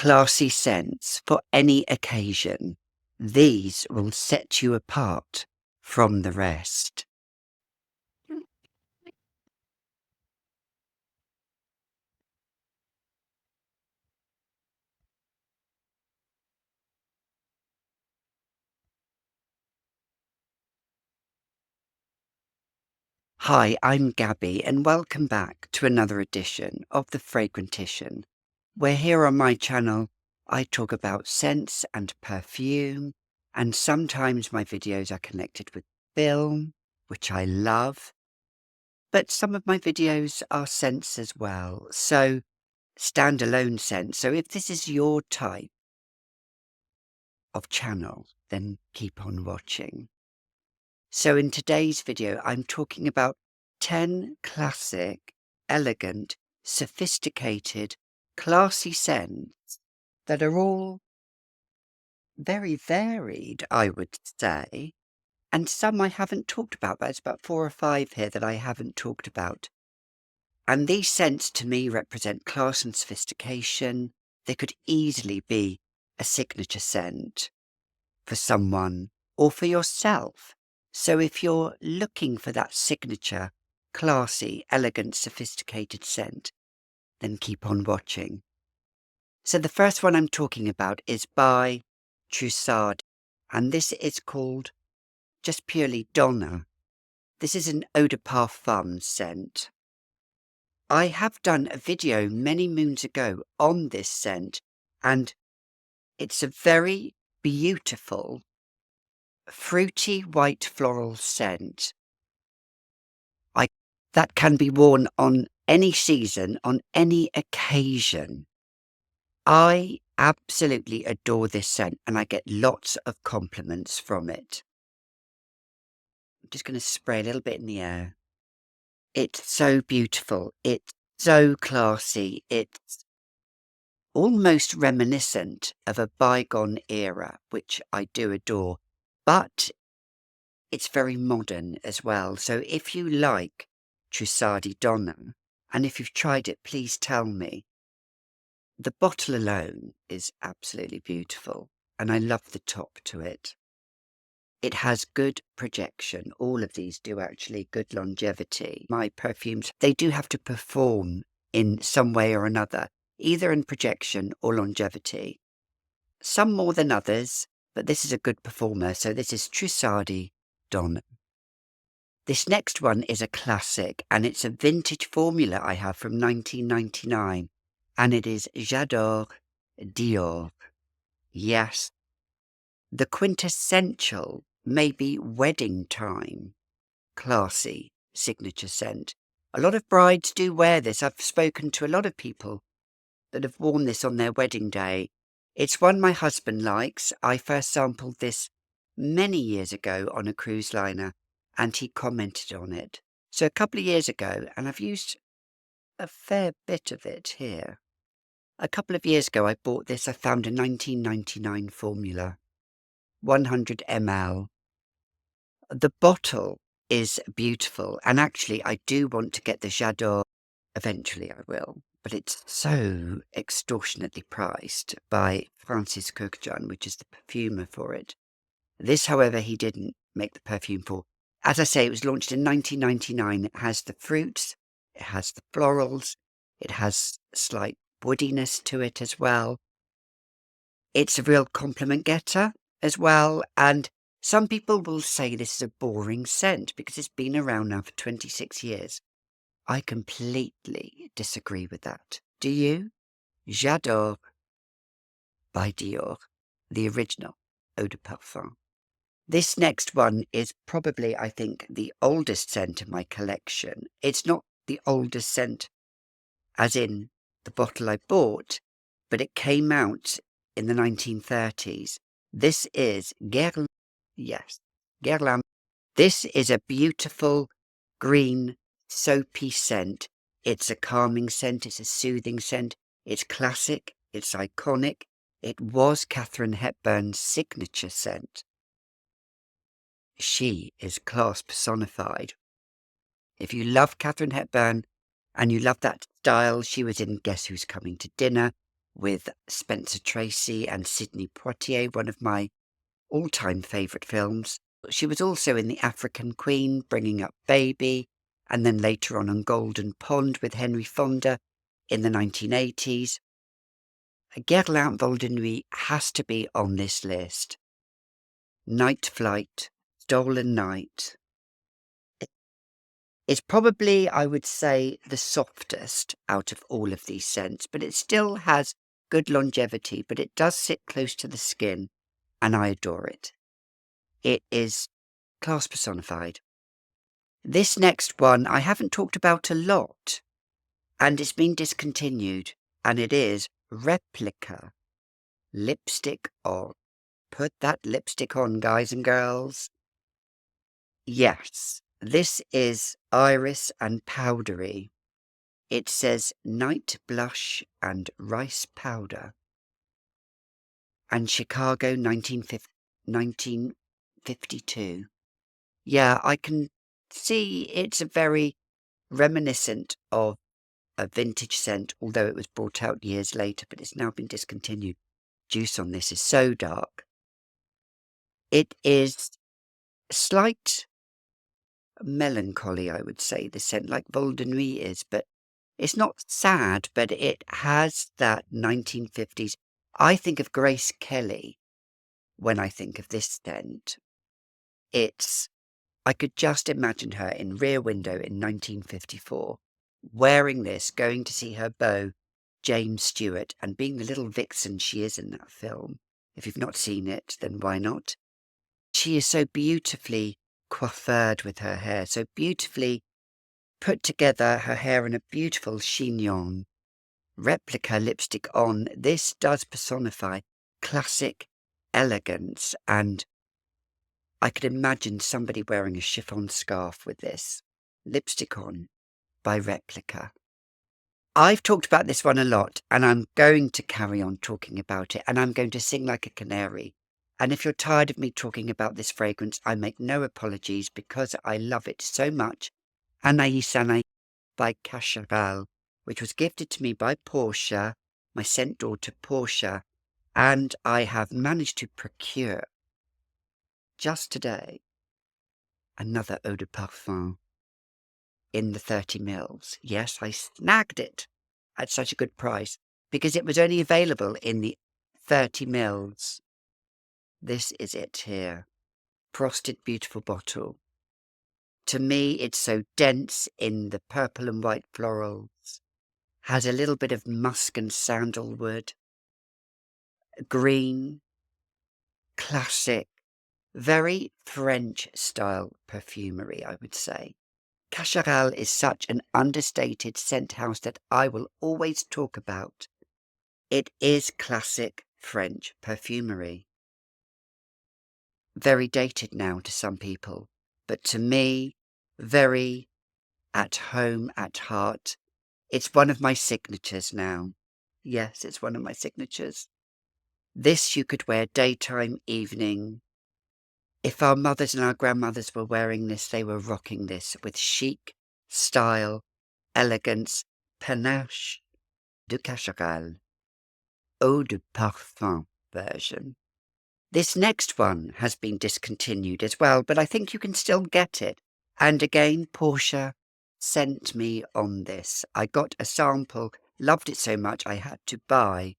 classy scents for any occasion. These will set you apart from the rest. Hi, I'm Gabi, and welcome back to another edition of the Fragrantician, where here on my channel I talk about scents and perfume, and sometimes my videos are connected with film, which I love, but some of my videos are scents as well, so standalone scents. So if this is your type of channel, then keep on watching. So in today's video, I'm talking about 10 classic, elegant, sophisticated, classy scents that are all very varied, I would say. And some I haven't talked about. There's about 4 or 5 here that I haven't talked about. And these scents to me represent class and sophistication. They could easily be a signature scent for someone or for yourself. So if you're looking for that signature, classy, elegant, sophisticated scent, then keep on watching. So the first one I'm talking about is by Trussardi, and this is called just purely Donna. This is an eau de parfum scent. I have done a video many moons ago on this scent, and it's a very beautiful fruity white floral scent. That can be worn on any season, on any occasion. I absolutely adore this scent, and I get lots of compliments from it. I'm just going to spray a little bit in the air. It's so beautiful. It's so classy. It's almost reminiscent of a bygone era, which I do adore, but it's very modern as well. So if you like Trussardi Donna, and if you've tried it, please tell me. The bottle alone is absolutely beautiful, and I love the top to it. It has good projection. All of these do actually, good longevity. My perfumes, they do have to perform in some way or another, either in projection or longevity. Some more than others, but this is a good performer. So this is Trussardi Donna. This next one is a classic, and it's a vintage formula I have from 1999, and it is J'adore Dior. Yes, the quintessential, maybe wedding time, classy signature scent. A lot of brides do wear this. I've spoken to a lot of people that have worn this on their wedding day. It's one my husband likes. I first sampled this many years ago on a cruise liner, and he commented on it. So a couple of years ago, and I've used a fair bit of it here. A couple of years ago, I bought this. I found a 1999 formula, 100 ml. The bottle is beautiful, and actually I do want to get the J'adore. Eventually I will, but it's so extortionately priced by Francis Kurkdjian, which is the perfumer for it. This, however, he didn't make the perfume for. As I say, it was launched in 1999. It has the fruits, it has the florals, it has slight woodiness to it as well. It's a real compliment getter as well, and some people will say this is a boring scent because it's been around now for 26 years. I completely disagree with that. Do you? J'adore by Dior, the original eau de parfum. This next one is probably, I think, the oldest scent in my collection. It's not the oldest scent as in the bottle I bought, but it came out in the 1930s. This is Guerlain. Yes, Guerlain. This is a beautiful green soapy scent. It's a calming scent. It's a soothing scent. It's classic. It's iconic. It was Katharine Hepburn's signature scent. She is class personified. If you love Katharine Hepburn and you love that style, she was in Guess Who's Coming to Dinner. with Spencer Tracy and Sidney Poitier, one of my all-time favourite films. She was also in The African Queen, Bringing Up Baby, and then later on Golden Pond with Henry Fonda in the 1980s. Guerlain Vol de Nuit has to be on this list. Night Flight, Stolen Night. It's probably, I would say, the softest out of all of these scents, but it still has good longevity, but it does sit close to the skin, and I adore it. It is class personified. This next one I haven't talked about a lot, and it's been discontinued, and it is Replica Lipstick On. Put that lipstick on, guys and girls. Yes, this is iris and powdery. It says night blush and rice powder. And Chicago 1952. Yeah, I can see it's a very reminiscent of a vintage scent, although it was brought out years later, but it's now been discontinued. Juice on this is so dark. It is slight melancholy, I would say, the scent, like Vol de Nuit is, but it's not sad, but it has that 1950s. I think of Grace Kelly when I think of this scent. I could just imagine her in Rear Window in 1954, wearing this, going to see her beau, James Stewart, and being the little vixen she is in that film. If you've not seen it, then why not? She is so beautifully coiffured with her hair, so beautifully put together, her hair in a beautiful chignon. Replica lipstick on. This does personify classic elegance, and I could imagine somebody wearing a chiffon scarf with this. Lipstick On by Replica. I've talked about this one a lot, and I'm going to carry on talking about it, and I'm going to sing like a canary. And if you're tired of me talking about this fragrance, I make no apologies because I love it so much. Anaïs Anaïs by Cacharal, which was gifted to me by Portia, my scent daughter Portia, and I have managed to procure just today another eau de parfum in the 30 mils. Yes, I snagged it at such a good price because it was only available in the 30 mils. This is it here. Frosted beautiful bottle. To me, it's so dense in the purple and white florals. Has a little bit of musk and sandalwood. Green. Classic. Very French style perfumery, I would say. Cacharal is such an understated scent house that I will always talk about. It is classic French perfumery. Very dated now to some people, but to me, very at home, at heart. It's one of my signatures now. Yes, it's one of my signatures. This you could wear daytime, evening. If our mothers and our grandmothers were wearing this, they were rocking this with chic, style, elegance, panache de Cacharal. Eau de Parfum version. This next one has been discontinued as well, but I think you can still get it. And again, Portia sent me on this. I got a sample, loved it so much I had to buy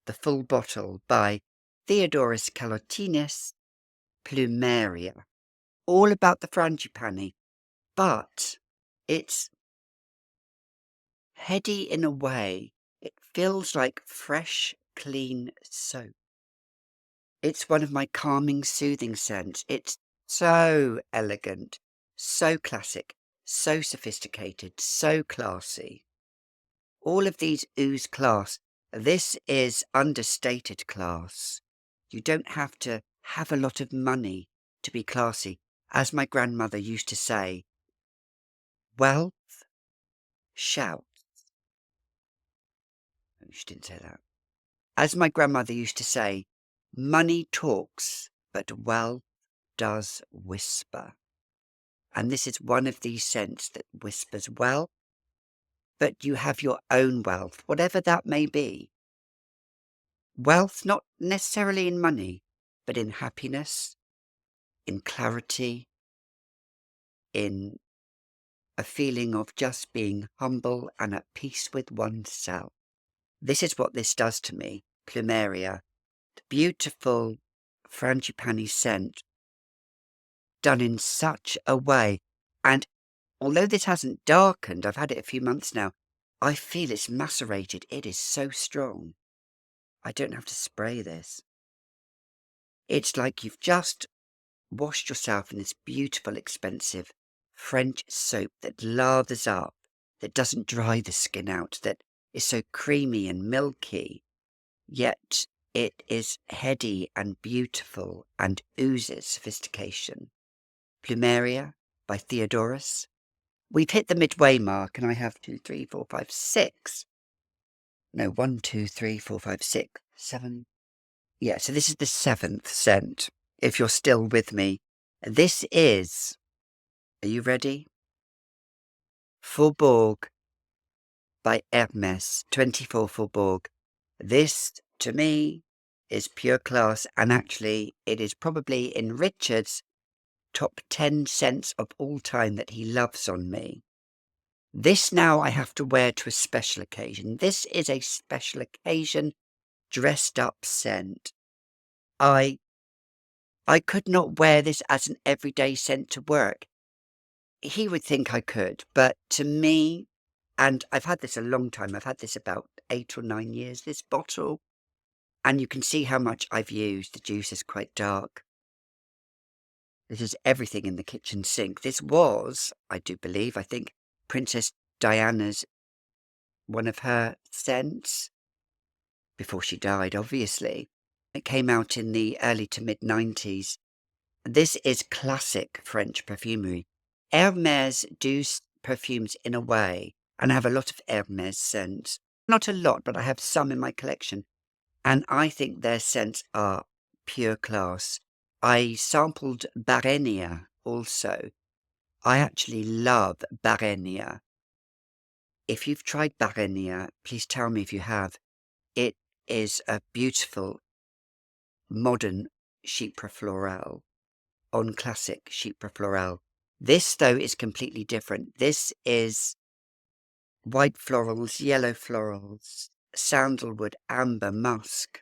the full bottle by Theodores Calotinis, Plumeria. All about the frangipani, but it's heady in a way. It feels like fresh, clean soap. It's one of my calming, soothing scents. It's so elegant, so classic, so sophisticated, so classy. All of these ooze class. This is understated class. You don't have to have a lot of money to be classy. As my grandmother used to say, wealth shouts. Oh, she didn't say that. As my grandmother used to say, money talks, but wealth does whisper. And this is one of these scents that whispers well, but you have your own wealth, whatever that may be. Wealth, not necessarily in money, but in happiness, in clarity, in a feeling of just being humble and at peace with oneself. This is what this does to me. Plumeria, the beautiful frangipani scent, done in such a way. And although this hasn't darkened, I've had it a few months now, I feel it's macerated. It is so strong. I don't have to spray this. It's like you've just washed yourself in this beautiful, expensive French soap that lathers up, that doesn't dry the skin out, that is so creamy and milky, yet it is heady and beautiful and oozes sophistication. Plumeria by Theodores. We've hit the midway mark, and I have 2, 3, 4, 5, 6. No, 1, 2, 3, 4, 5, 6, 7. Yeah, so this is the 7th scent, if you're still with me. This is, are you ready? Faubourg by Hermes, 24 Faubourg. This, to me, is pure class, and actually it is probably in Richard's top 10 scents of all time that he loves on me. This now I have to wear to a special occasion. This is a special occasion dressed up scent. I could not wear this as an everyday scent to work. He would think I could, but to me, and I've had this a long time, I've had this about 8 or 9 years, this bottle, and you can see how much I've used. The juice is quite dark. This is everything in the kitchen sink. This was, I do believe, I think, Princess Diana's, one of her scents, before she died, obviously. It came out in the early to mid-90s. This is classic French perfumery. Hermes do perfumes in a way, and I have a lot of Hermes scents. Not a lot, but I have some in my collection. And I think their scents are pure class. I sampled Barenia also. I actually love Barenia. If you've tried Barenia, please tell me if you have. It is a beautiful, modern Chypre Floral on classic Chypre Floral. This, though, is completely different. This is white florals, yellow florals, sandalwood, amber, musk.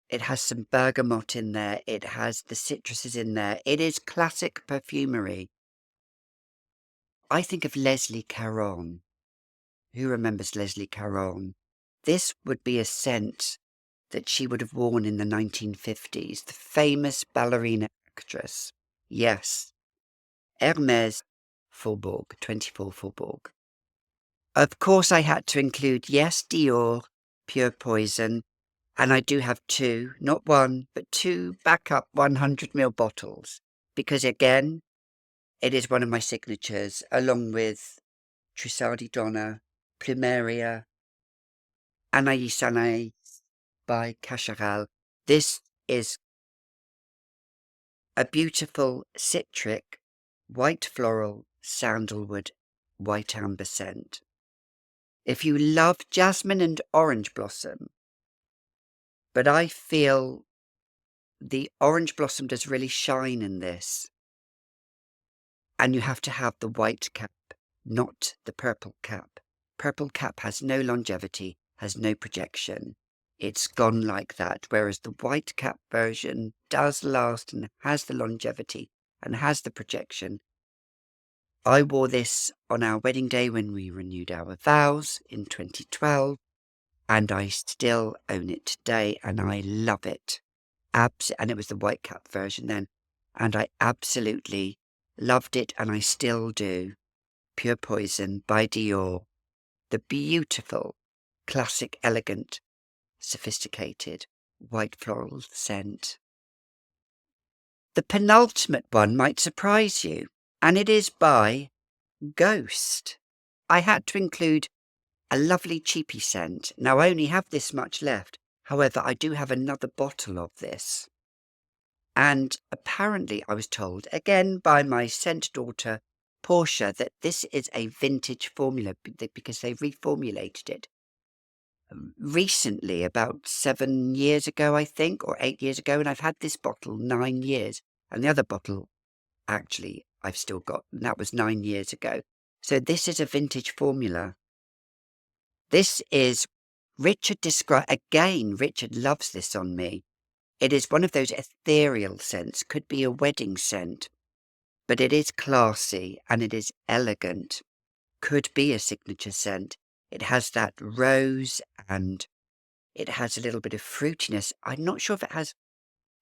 It has some bergamot in there. It has the citruses in there. It is classic perfumery. I think of Leslie Caron. Who remembers Leslie Caron? This would be a scent that she would have worn in the 1950s, the famous ballerina actress. Yes, Hermes Faubourg, 24 Faubourg. Of course, I had to include, yes, Dior, Pure Poison, and I do have 2, not 1, but 2 backup 100ml bottles, because again, it is one of my signatures, along with Trussardi Donna, Plumeria, Anaïs Anaïs by Cacharal. This is a beautiful citric, white floral, sandalwood, white amber scent. If you love jasmine and orange blossom, but I feel the orange blossom does really shine in this. And you have to have the white cap, not the purple cap. Purple cap has no longevity, has no projection. It's gone like that, whereas the white cap version does last and has the longevity and has the projection. I wore this on our wedding day when we renewed our vows in 2012, and I still own it today, and I love it. And it was the white cap version then, and I absolutely loved it, and I still do. Pure Poison by Dior. The beautiful, classic, elegant, sophisticated white floral scent. The penultimate one might surprise you, and it is by Ghost. I had to include a lovely cheapy scent. Now I only have this much left. However, I do have another bottle of this. And apparently I was told, again by my scent daughter, Portia, that this is a vintage formula because they reformulated it. recently, about 7 years ago, I think, or 8 years ago, and I've had this bottle 9 years. And the other bottle, actually, I've still got, and that was 9 years ago. So this is a vintage formula. This is, Richard loves this on me. It is one of those ethereal scents, could be a wedding scent, but it is classy and it is elegant. Could be a signature scent. It has that rose and it has a little bit of fruitiness. I'm not sure if it has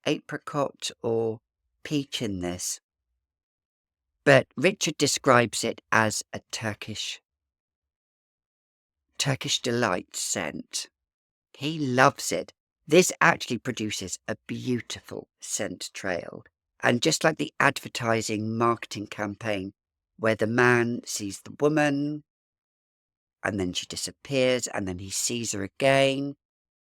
apricot or peach in this, but Richard describes it as a Turkish delight scent. He loves it. This actually produces a beautiful scent trail. And just like the advertising marketing campaign where the man sees the woman and then she disappears and then he sees her again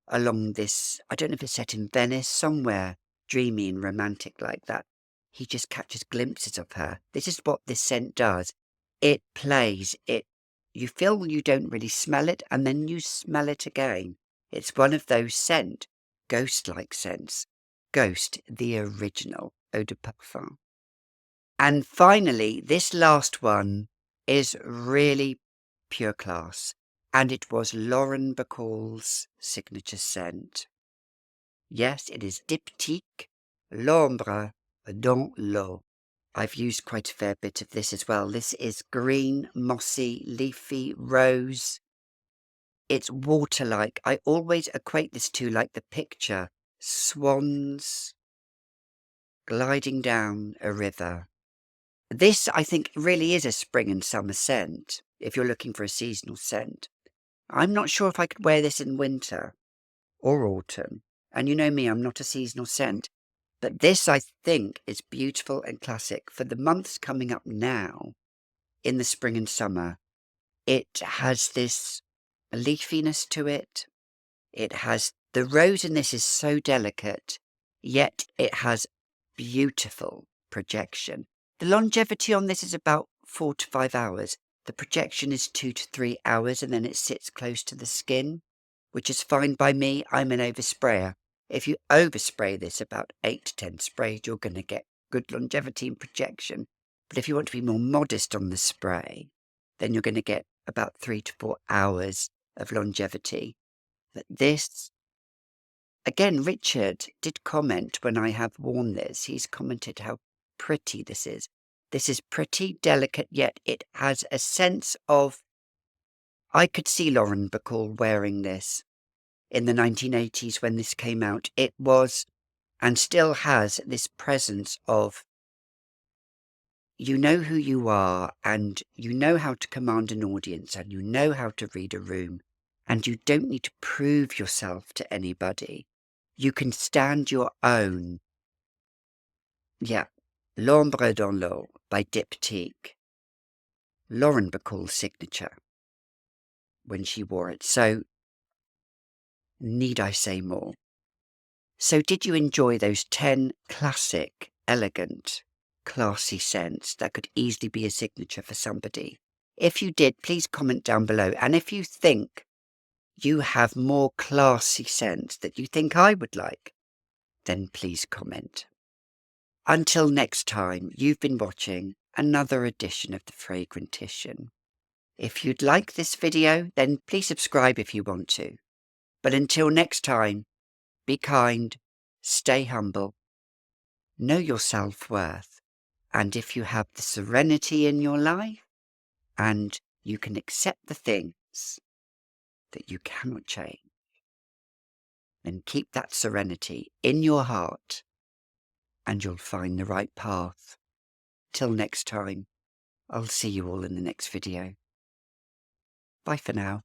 along this, I don't know if it's set in Venice, somewhere dreamy and romantic like that. He just catches glimpses of her. This is what this scent does. It plays, you feel you don't really smell it and then you smell it again. It's one of those ghost-like scents. Ghost, the original eau de parfum. And finally, this last one is really pure class. And it was Lauren Bacall's signature scent. Yes, it is Diptyque, L'Ombre dans l'eau. I've used quite a fair bit of this as well. This is green, mossy, leafy, rose. It's water-like. I always equate this to, like the picture, swans gliding down a river. This, I think, really is a spring and summer scent, if you're looking for a seasonal scent. I'm not sure if I could wear this in winter or autumn. And you know me, I'm not a seasonal scent. But this, I think, is beautiful and classic for the months coming up now in the spring and summer. It has this leafiness to it. It has, the rose in this is so delicate, yet it has beautiful projection. The longevity on this is about 4 to 5 hours. The projection is 2 to 3 hours and then it sits close to the skin, which is fine by me. I'm an oversprayer. If you overspray this, about 8 to 10 sprays, you're going to get good longevity and projection. But if you want to be more modest on the spray, then you're going to get about 3 to 4 hours of longevity. But this, again, Richard did comment when I have worn this. He's commented how pretty this is. This is pretty, delicate, yet it has a sense of, I could see Lauren Bacall wearing this in the 1980s when this came out. It was, and still has, this presence of, you know who you are and you know how to command an audience and you know how to read a room and you don't need to prove yourself to anybody. You can stand your own. Yeah. L'Ombre dans l'eau by Diptyque. Lauren Bacall's signature when she wore it. So, need I say more? So did you enjoy those 10 classic, elegant, classy scents that could easily be a signature for somebody? If you did, please comment down below. And if you think you have more classy scents that you think I would like, then please comment. Until next time, you've been watching another edition of the Fragrantician. If you'd like this video, then please subscribe if you want to. But until next time, be kind, stay humble, know your self-worth, and if you have the serenity in your life, and you can accept the things that you cannot change, then keep that serenity in your heart, and you'll find the right path. Till next time, I'll see you all in the next video. Bye for now.